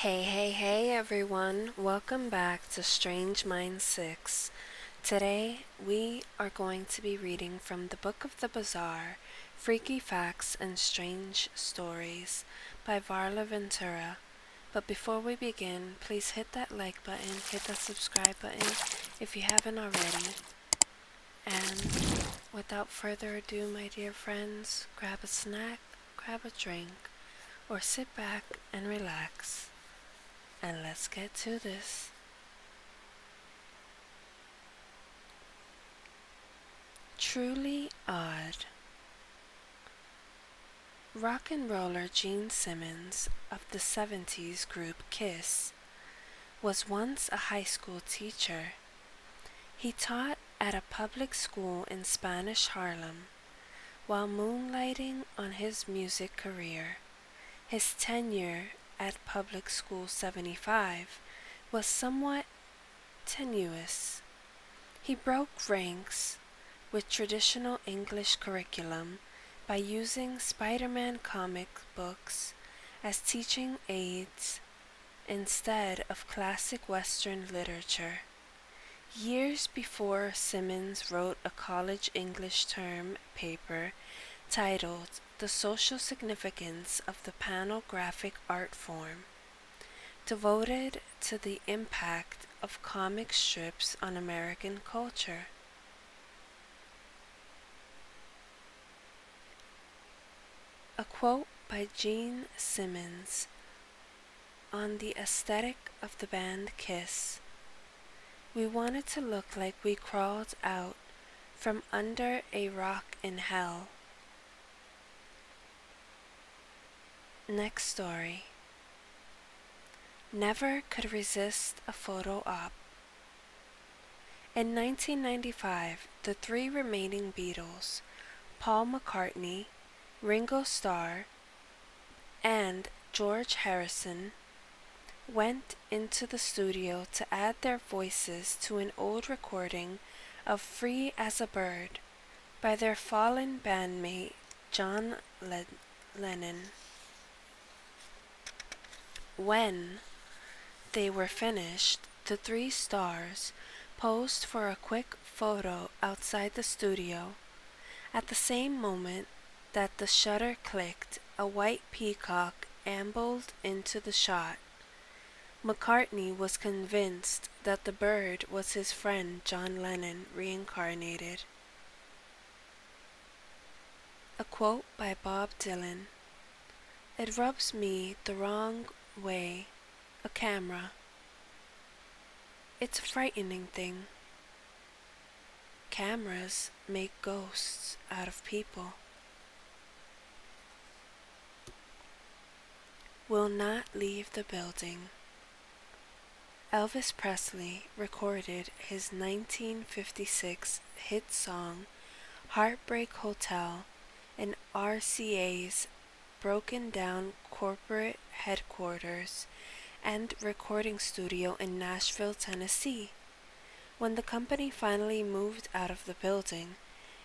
Hey everyone, welcome back to Strange Minds 6. Today we are going to be reading from the Book of the Bazaar, Freaky Facts and Strange Stories by Varla Ventura. But before we begin, please hit that like button, hit that subscribe button if you haven't already. And without further ado, my dear friends, grab a snack, grab a drink, or sit back and relax. And let's get to this. Truly odd. Rock and roller Gene Simmons of the '70s group Kiss was once a high school teacher. He taught at a public school in Spanish Harlem while moonlighting on his music career. His tenure at Public School 75 was somewhat tenuous. He broke ranks with traditional English curriculum by using Spider-Man comic books as teaching aids instead of classic Western literature. Years before Simmons wrote a college English term paper titled The Social Significance of the Panel Graphic Art Form, devoted to the impact of comic strips on American culture. A quote by Gene Simmons on the aesthetic of the band Kiss. We wanted to look like we crawled out from under a rock in hell. Next story. Never could resist a photo op. In 1995, the three remaining Beatles, Paul McCartney, Ringo Starr, and George Harrison, went into the studio to add their voices to an old recording of Free as a Bird by their fallen bandmate John Lennon. When they were finished, the three stars posed for a quick photo outside the studio. At the same moment that the shutter clicked, a white peacock ambled into the shot. McCartney was convinced that the bird was his friend John Lennon reincarnated. A quote by Bob Dylan. It rubs me the wrong way, a camera. It's a frightening thing. Cameras make ghosts out of people. Will not leave the building. Elvis Presley recorded his 1956 hit song Heartbreak Hotel in RCA's broken down corporate headquarters and recording studio in Nashville, Tennessee. When the company finally moved out of the building,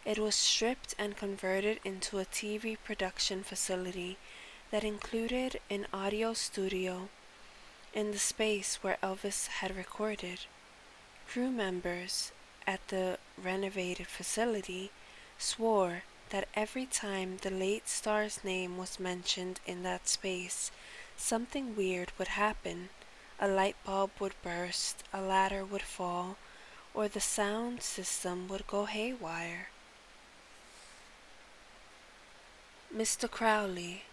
it was stripped and converted into a TV production facility that included an audio studio in the space where Elvis had recorded. Crew members at the renovated facility swore that every time the late star's name was mentioned in that space, something weird would happen. A light bulb would burst, a ladder would fall, or the sound system would go haywire. Mr. Crowley,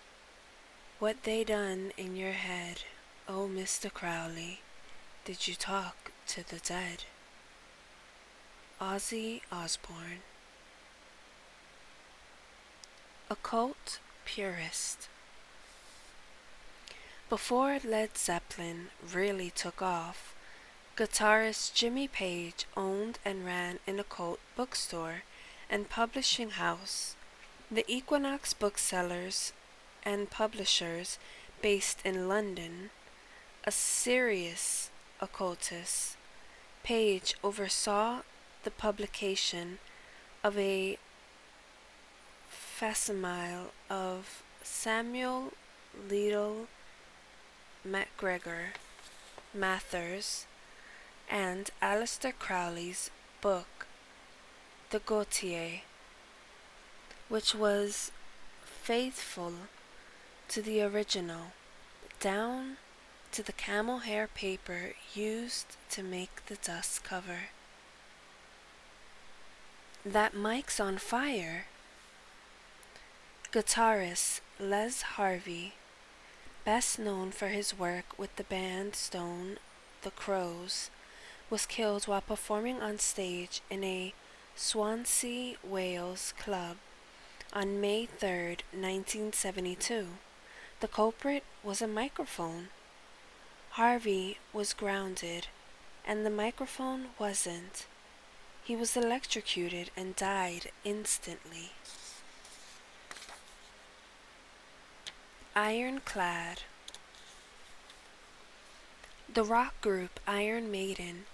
what they done in your head, oh Mr. Crowley, did you talk to the dead? Ozzy Osbourne. Occult purist. Before Led Zeppelin really took off, guitarist Jimmy Page owned and ran an occult bookstore and publishing house, the Equinox Booksellers and Publishers, based in London. A serious occultist, Page oversaw the publication of a facsimile of Samuel Liddell MacGregor Mathers and Aleister Crowley's book, The Gautier, which was faithful to the original, down to the camel hair paper used to make the dust cover. That mic's on fire. Guitarist Les Harvey, best known for his work with the band Stone the Crows, was killed while performing on stage in a Swansea, Wales club on May 3, 1972. The culprit was a microphone. Harvey was grounded, and the microphone wasn't. He was electrocuted and died instantly. Ironclad. The rock group Iron Maiden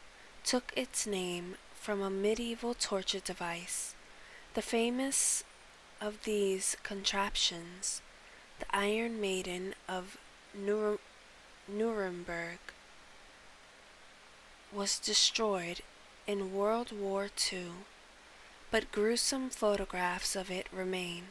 took its name from a medieval torture device. The famous of these contraptions, the Iron Maiden of Nuremberg, was destroyed in World War II, but gruesome photographs of it remain.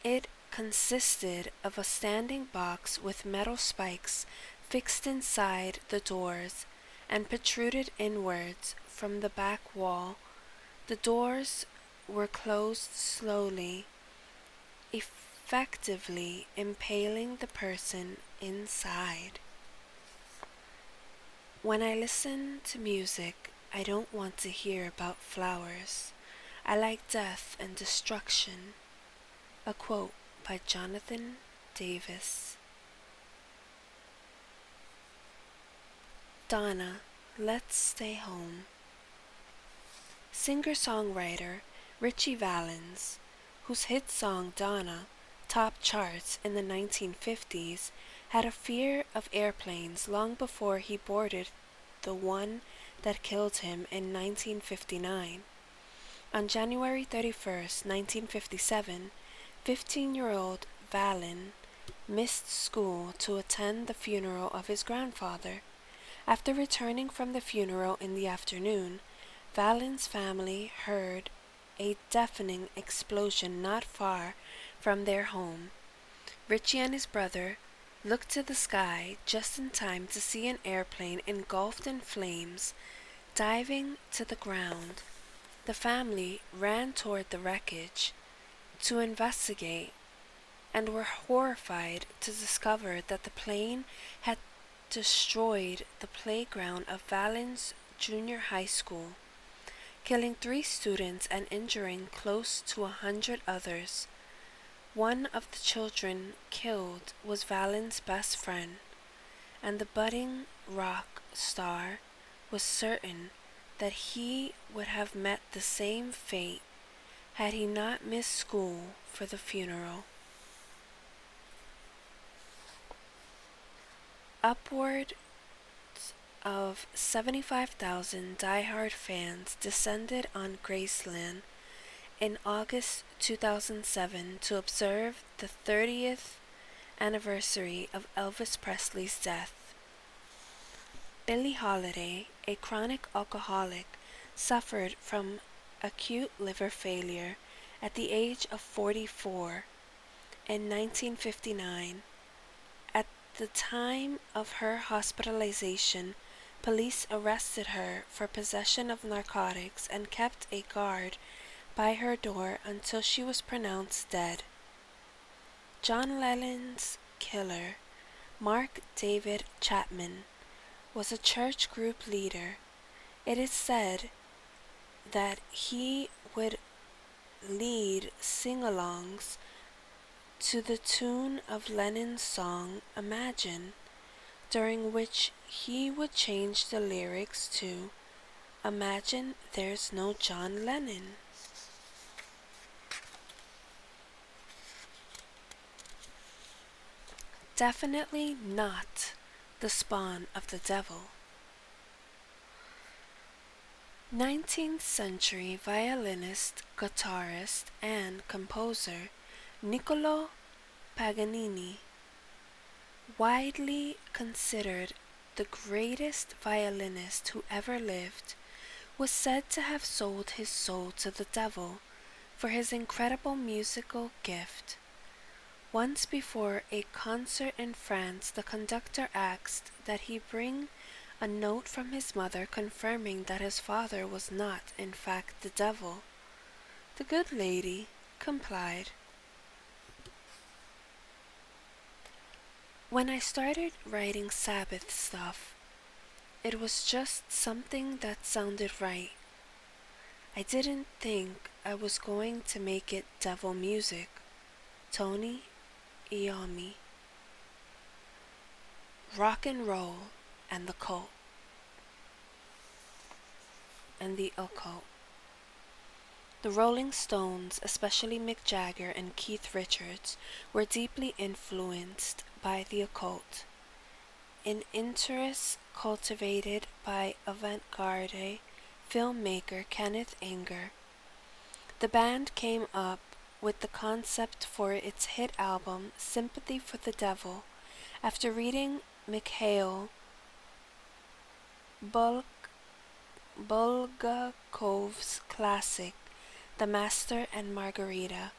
It consisted of a standing box with metal spikes fixed inside the doors and protruded inwards from the back wall. The doors were closed slowly, effectively impaling the person inside. When I listen to music, I don't want to hear about flowers. I like death and destruction. A quote by Jonathan Davis. Donna, Let's Stay Home. Singer-songwriter Ritchie Valens, whose hit song Donna topped charts in the 1950s, had a fear of airplanes long before he boarded the one that killed him in 1959. On January 31, 1957, 15-year-old Valen missed school to attend the funeral of his grandfather. After returning from the funeral in the afternoon, Valen's family heard a deafening explosion not far from their home. Ritchie and his brother looked to the sky just in time to see an airplane engulfed in flames, diving to the ground. The family ran toward the wreckage to investigate and were horrified to discover that the plane had destroyed the playground of Valen's junior high school, killing 3 students and injuring close to 100 others. One of the children killed was Valen's best friend, and the budding rock star was certain that he would have met the same fate had he not missed school for the funeral. Upward of 75,000 die-hard fans descended on Graceland in August 2007 to observe the 30th anniversary of Elvis Presley's death. Billie Holiday, a chronic alcoholic, suffered from acute liver failure at the age of 44 in 1959. At the time of her hospitalization, police arrested her for possession of narcotics and kept a guard by her door until she was pronounced dead. John Lennon's killer, Mark David Chapman, was a church group leader. It is said that he would lead sing-alongs to the tune of Lennon's song Imagine, during which he would change the lyrics to Imagine There's No John Lennon. Definitely not the spawn of the devil. 19th century violinist, guitarist, and composer Niccolò Paganini widely considered the greatest violinist who ever lived, was said to have sold his soul to the devil for his incredible musical gift. Once before a concert in France, the conductor asked that he bring a note from his mother confirming that his father was not, in fact, the devil. The good lady complied. When I started writing Sabbath stuff, it was just something that sounded right. I didn't think I was going to make it devil music. Tony Iommi. Rock and roll and the cult. And the occult. The Rolling Stones, especially Mick Jagger and Keith Richards, were deeply influenced by the occult, an interest cultivated by avant-garde filmmaker Kenneth Anger. The band came up with the concept for its hit album Sympathy for the Devil after reading Mikhail Bulgakov's classic The Master and Margarita,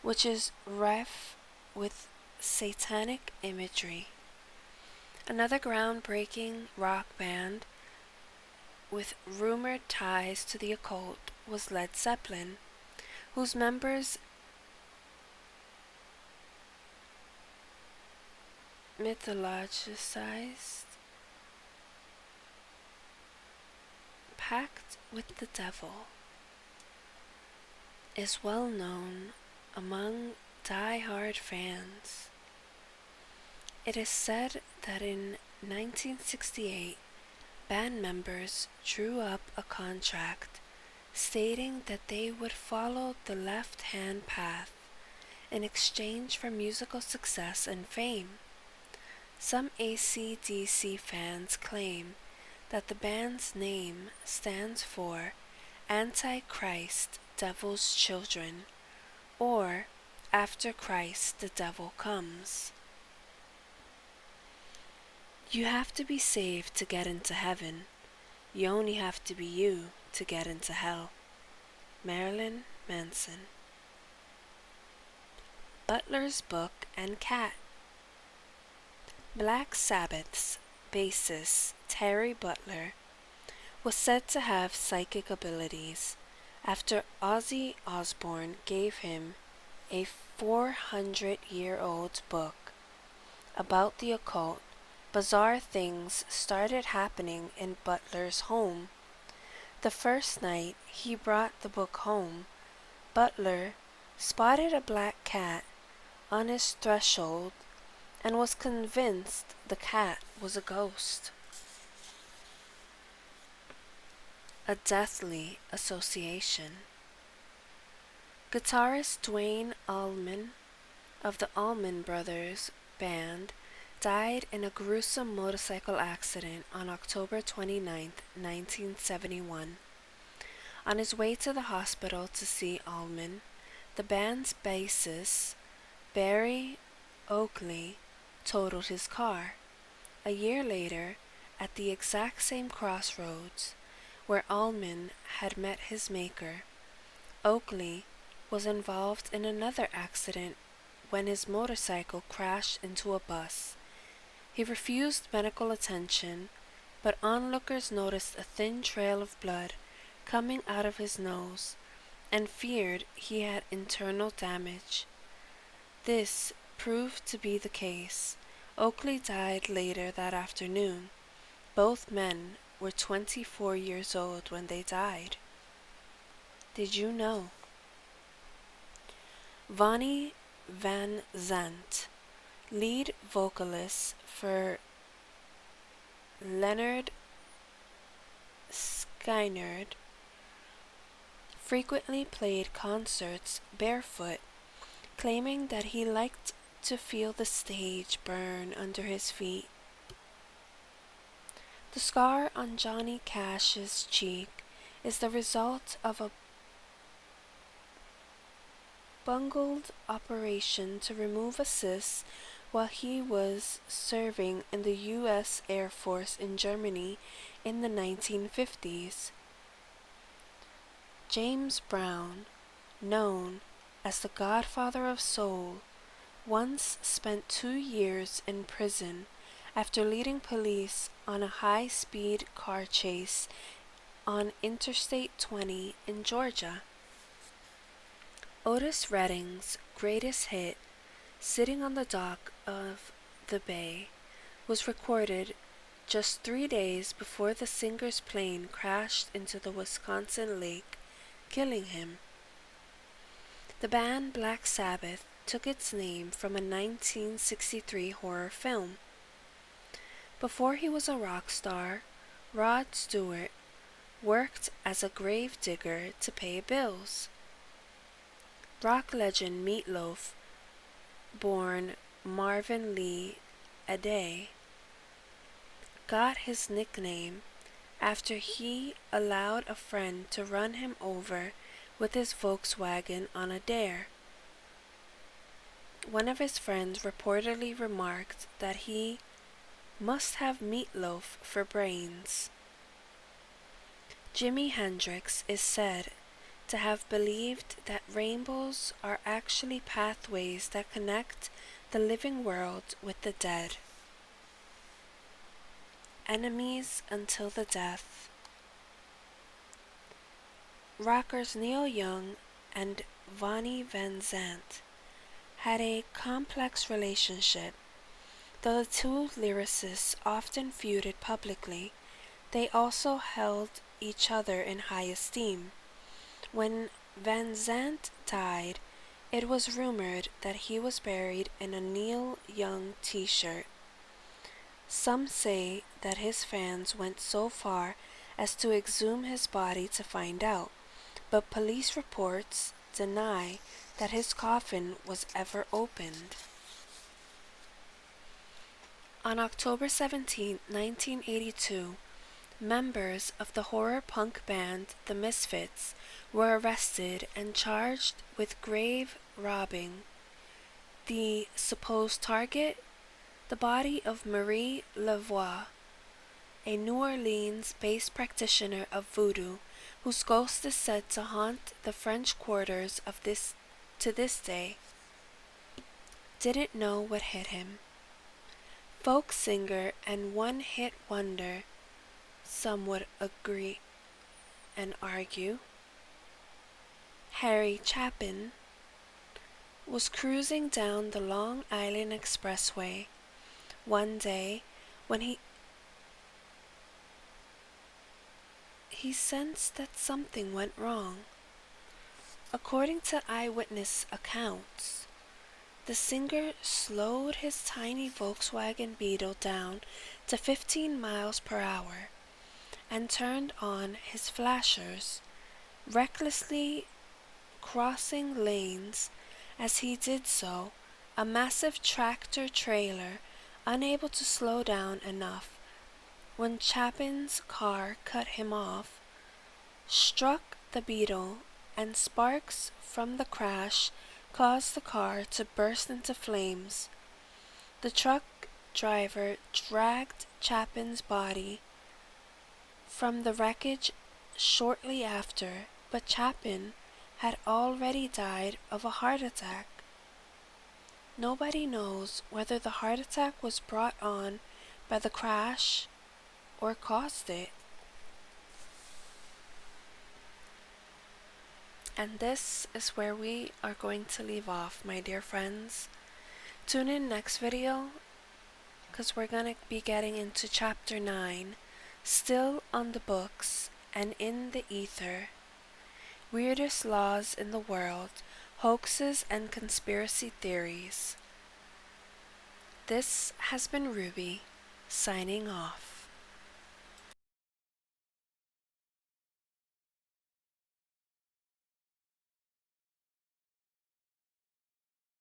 which is rife with satanic imagery. Another groundbreaking rock band with rumored ties to the occult was Led Zeppelin, whose members mythologized pact with the devil is well known among die-hard fans. It is said that in 1968, band members drew up a contract stating that they would follow the left-hand path in exchange for musical success and fame. Some AC/DC fans claim that the band's name stands for Antichrist, Devil's Children, or After Christ the Devil Comes. You have to be saved to get into heaven. You only have to be you to get into hell. Marilyn Manson. Butler's Book and Cat. Black Sabbath's bassist Terry Butler was said to have psychic abilities after Ozzy Osbourne gave him a 400-year-old book about the occult. Bizarre things started happening in Butler's home. The first night he brought the book home, Butler spotted a black cat on his threshold and was convinced the cat was a ghost. A deathly association. Guitarist Duane Allman of the Allman Brothers Band died in a gruesome motorcycle accident on October 29, 1971. On his way to the hospital to see Allman, the band's bassist, Barry Oakley, totaled his car. A year later, at the exact same crossroads where Allman had met his maker, Oakley was involved in another accident when his motorcycle crashed into a bus. He refused medical attention, but onlookers noticed a thin trail of blood coming out of his nose and feared he had internal damage. This proved to be the case. Oakley died later that afternoon. Both men were 24 years old when they died. Did you know? Vonnie Van Zant, lead vocalist for Leonard Skynyrd, frequently played concerts barefoot, claiming that he liked to feel the stage burn under his feet. The scar on Johnny Cash's cheek is the result of a bungled operation to remove a cyst while he was serving in the U.S. Air Force in Germany in the 1950s. James Brown, known as the Godfather of Soul, once spent 2 years in prison after leading police on a high-speed car chase on Interstate 20 in Georgia. Otis Redding's greatest hit, Sitting on the Dock of the Bay, was recorded just 3 days before the singer's plane crashed into the Wisconsin lake, killing him. The band Black Sabbath took its name from a 1963 horror film. Before he was a rock star, Rod Stewart worked as a grave digger to pay bills. Rock legend Meat Loaf, born Marvin Lee Aday, got his nickname after he allowed a friend to run him over with his Volkswagen on a dare. One of his friends reportedly remarked that he must have meatloaf for brains. Jimi Hendrix is said to have believed that rainbows are actually pathways that connect the living world with the dead. Enemies until the death. Rockers Neil Young and Vonnie Van Zant had a complex relationship. Though the two lyricists often feuded publicly, they also held each other in high esteem. When Van Zant died, it was rumored that he was buried in a Neil Young t-shirt. Some say that his fans went so far as to exhume his body to find out, but police reports deny that his coffin was ever opened. On October 17, 1982, members of the horror punk band The Misfits were arrested and charged with grave robbing. The supposed target, the body of Marie Lavoir, a New Orleans-based practitioner of voodoo whose ghost is said to haunt the French quarters of to this day, didn't know what hit him. Folk singer and one-hit wonder, some would agree and argue, Harry Chapin, was cruising down the Long Island Expressway one day when he sensed that something went wrong. According to eyewitness accounts, the singer slowed his tiny Volkswagen Beetle down to 15 miles per hour and turned on his flashers, recklessly crossing lanes. As he did so, a massive tractor-trailer, unable to slow down enough when Chapin's car cut him off, struck the Beetle, and sparks from the crash caused the car to burst into flames. The truck driver dragged Chapin's body from the wreckage shortly after, but Chapin had already died of a heart attack. Nobody knows whether the heart attack was brought on by the crash or caused it. And this is where we are going to leave off, my dear friends. Tune in next video, because we're going to be getting into chapter 9, Still on the Books and in the Ether. Weirdest laws in the world, hoaxes and conspiracy theories. This has been Ruby, signing off.